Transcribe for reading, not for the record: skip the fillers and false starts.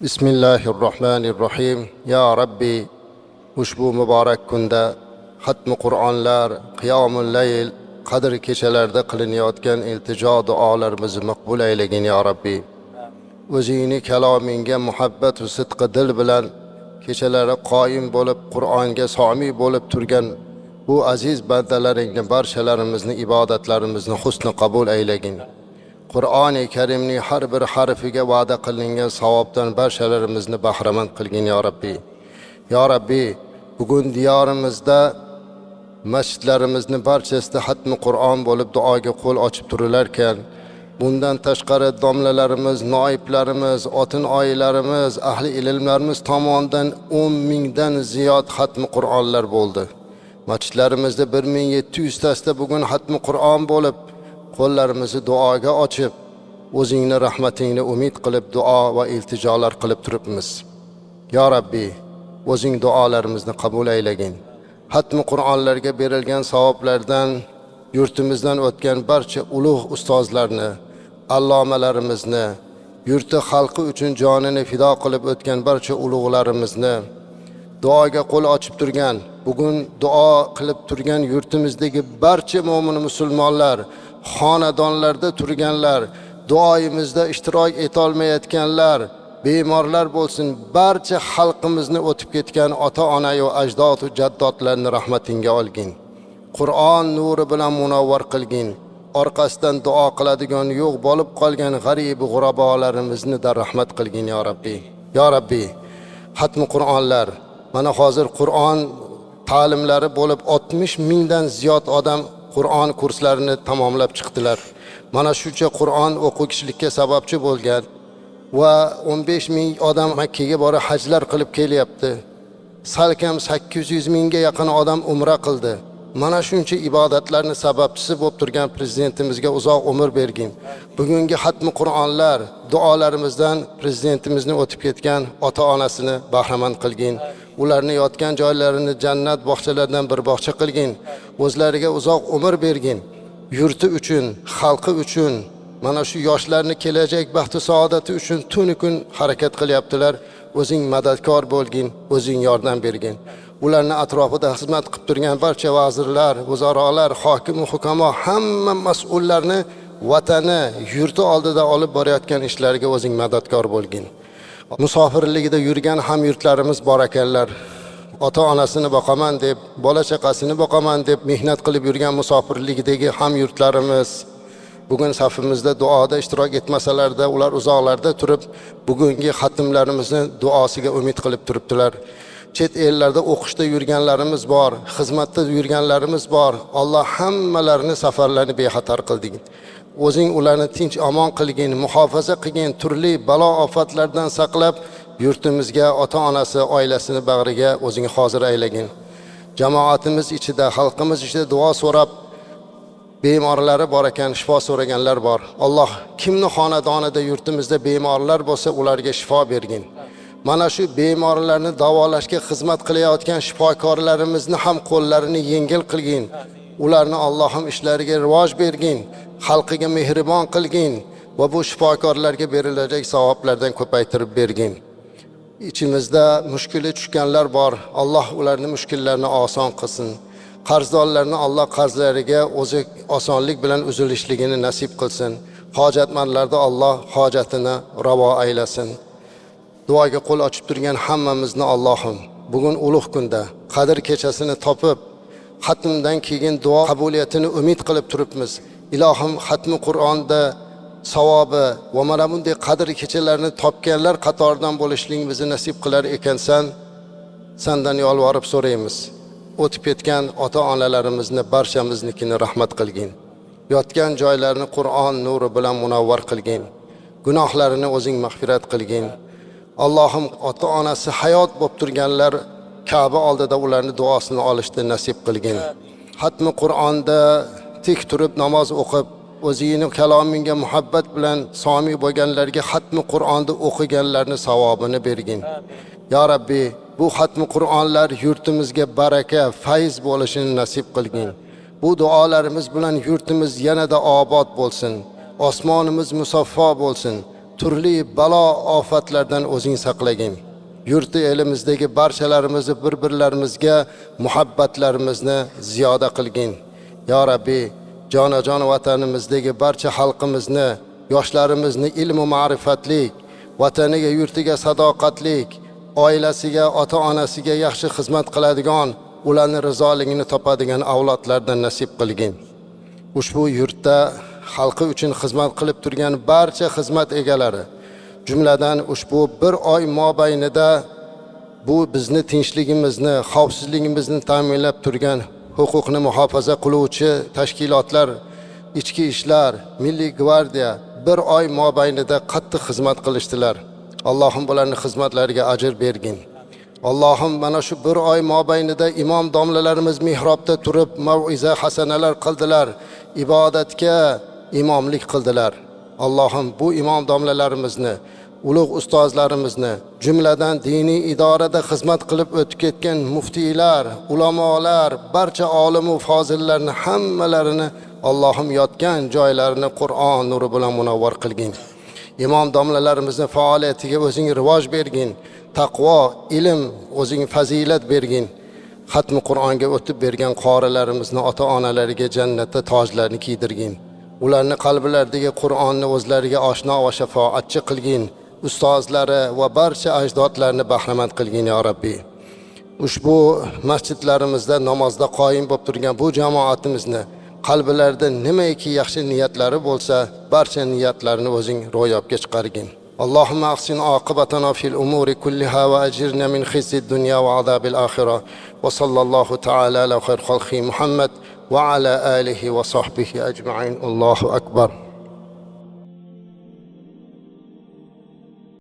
Bismillahirrohmanirrohim. Ya Rabbi, ushbu muborak kunda xatmi Qur'onlar, qiyomul layl, qadr kechalarda qilinayotgan iltijo duolarimizni maqbul aylagin ya Rabbi. O'zingni kalominga muhabbat va sidqi dil bilan kechalari qoyim bo'lib Qur'onga somiy bo'lib turgan bu aziz bandalaringni barchalarimizni ibodatlarimizni husni qabul aylagin. Qur'oni Karimning har bir harfiga va'da qilingan savobdan barchalarimizni bahramand qilgin ya Rabbi. Ya Rabbi, bugun diyorimizda masjidlarimizni barchasida xatmi Qur'on bo'lib duoga qo'l ochib turilarkan, bundan tashqari domlalarimiz, noiblarimiz, otin oilarimiz, ahli ilmlarimiz tomonidan 10 mingdan ziyod xatmi Qur'onlar bo'ldi. Masjidlarimizda 1700 tasda bugun xatmi Qur'on bo'lib, qo'llarimizni duoga ochib, o'zingni rahmatingni umid qilib duo va iltijolar qilib turibmiz. Ya Rabbi, o'zing duolarimizni qabul aylagin. Xatmi Qur'onlarga berilgan savoblardan yurtimizdan o'tgan barcha ulug' ustozlarni, allomalarimizni, yurti xalqi uchun jonini fido qilib o'tgan barcha ulug'larimizni, duoga qo'l ochib turgan, bugun duo qilib turgan yurtimizdagi barcha mo'min musulmonlar, xonadonlarda turganlar, duoyimizda ishtirok etolmayotganlar, bemorlar bo'lsin, barcha xalqimizni o'tib ketgan ota-ona va ajdod va jaddodlarni rahmatingga olgin. Qur'on nuri bilan munavvar qilgin. Orqasidan duo qiladigan yo'q bo'lib qolgan g'arib g'urabolarimizni da rahmat qilgin ya Rabbi. Ya Rabbi, xatmi Qur'onlar, mana hozir Qur'on ta'limlari bo'lib 60 mingdan ziyod odam Qur'on kurslarini tamomlab chiqdilar. Mana shuncha Qur'on o'quvchilikka sababchi bo'lgan va 15 ming odam Makkaga borib hajlar qilib kelyapti. Salkam 800 mingga yaqin odam umra qildi. Mana shuncha ibodatlarning sababchisi bo'lib turgan prezidentimizga uzoq umr bergin. Bugungi xatmi Qur'onlar duolarimizdan prezidentimizni o'tib ketgan ota-onasini bahramand qilgin. Ularni yotgan joylarini jannat bog'chalaridan bir bog'cha qilgin. O'zlariga uzoq umr bergin. Yurti uchun, xalqi uchun, mana shu yoshlarni kelajak baxti saodati uchun tuni kun harakat qilyaptilar. O'zing madadkor bo'lgin, o'zing yordam bergin. Ularning atrofida xizmat qilib turgan barcha vazirlar, vazarolar, hokim va hukamo hamma mas'ullarni vatani, yurti oldida olib borayotgan ishlariga o'zing madadkor bo'lgin. Musofirligida yurgan hamyurtlarimiz bor ekanlar. Ota-onasini boqaman deb, bola chaqasini boqaman deb mehnat qilib yurgan musofirligidagi hamyurtlarimiz bugun safimizda duoda ishtirok etmasalarda, ular uzoqlarda turib, bugungi xatmlarimizni duosiga umid qilib turibdilar. Chet ellarda o'qishda yurganlarimiz bor, xizmatda yurganlarimiz bor. Alloh hammalarini safarlarini bexatar qilding. O'zing ularni tinch omon qilgin, muhofaza qilgin, turli balo ofatlardan saqlab, yurtimizga, ota-onasi, oilasini bag'riga o'zing hozir aylagin. Jamoatimiz ichida, xalqimiz ichida duo so'rab bemorlari bor ekan, shifo so'raganlar bor. Alloh kimni xonadonida, yurtimizda bemorlar bo'lsa, ularga shifo bergin. Mana shu bemorlarni davolashga xizmat qilayotgan shifokorlarimizni ham qo'llarini yengil qilgin. Ularni Allohim ishlariga rivoj bergin, xalqiga mehribon qilgin va bu shifokorlarga berilajak savoblardan ko'paytirib bergin. İçimizde mushkuli tushganlar bor. Alloh ularning mushkullarini oson qilsin. Qarzdorlarni Alloh qarzlariga o'zi osonlik bilan uzilishligini nasib qilsin. Hojatmandlarda Alloh hojatini ravo aylasin. Duoga qo'l ochib turgan hammamizni Allohim bugun ulug' kunda qadr kechasini topib, xatmdan keyin duo qabuliyatini umid qilib turibmiz. Ilohim xatmi Qur'onda savobi va mana bunday qadr kechalarni topganlar qatoridan bo'lishligimizni nasib qilar ekansan, sendan yolvorib so'raymiz. O'tib ketgan ota-onalarimizni barchamiznikini rahmat qilgin. Yotgan joylarini Qur'on nuri bilan munavvar qilgin. Gunohlarini o'zing mag'firat qilgin. Allohim ota-onasi hayot bo'lib turganlar Ka'ba oldida ularni duosini olishni nasib qilgin. Xatmi Qur'onda tik turib namoz o'qib, o'zingning kalominga muhabbat bilan somiy bo'lganlarga xatmi Qur'onni o'qiganlarni savobini bergin. Ya Rabbi, bu xatmi Qur'onlar yurtimizga baraka, fayz bo'lishini nasib qilgin. Bu duolarimiz bilan yurtimiz yanada obod bo'lsin. Osmonimiz musaffo bo'lsin. turli balo ofatlardan o'zing saqlagin. Yurti elimizdagi barchalarimizni bir-birlarimizga muhabbatlarimizni ziyoda qilgin. Ya Rabbi, jonajon vatanimizdagi barcha xalqimizni, yoshlarimizni ilmu ma'rifatlik, vataniga, yurtiga sadoqatlik, oilasiga, ota-onasiga yaxshi xizmat qiladigan, ularning rizoligini topadigan avlodlardan nasib qilgin. Ushbu yurtda xalqi uchun xizmat qilib turgan barcha xizmat egalari, jumladan ushbu bir oy mobaynida bu bizni tinchligimizni, xavfsizligimizni ta'minlab turgan huquqni muhofaza qiluvchi tashkilotlar, ichki ishlar, Milliy gvardiya bir oy mobaynida qattiq xizmat qilishdilar. Allohim bularning xizmatlariga ajr bergin. Allohim mana shu bir oy mobaynida imom domlalarimiz mihrobda turib mau'iza hasanalar qildilar, ibodatga imomlik qildilar. Allohim bu imom domlalarimizni, ulug' ustozlarimizni, jumladan diniy idorada xizmat qilib o'tib ketgan muftiylar, ulamolar, barcha olim va fozillarni hammalarini Allohim yotgan joylarini Qur'on nuri bilan munavvar qilgin. Imom domlalarimizni faoliyatiga o'zing rivoj bergin. Taqvo, ilm o'zing fazilat bergin. Xatmi Qur'onga o'tib bergan qorilarimizni ota-onalariga jannatda tojlarni kiydirgin. Ularni qalblaridagi Qur'onni o'zlariga oshno va shafoatchi qilgin. Ustozlari va barcha ajdodlarni bahramand qilgin ya Rabbi. Ushbu masjidlarimizda namozda qoyim bo'lib turgan bu jamoatimizni qalblarida nimaiki yaxshi niyatlari bo'lsa, barcha niyatlarini o'zing ro'yobga chiqargin. Allohumma ahsin oqibatana fil umuri kulliha va ajirna min khizyid dunya va azabil oxirah. Va sallallohu ta'ala ala xayr xalqi Muhammad va ala alihi va sahbihi ajma'in. Allohu akbar.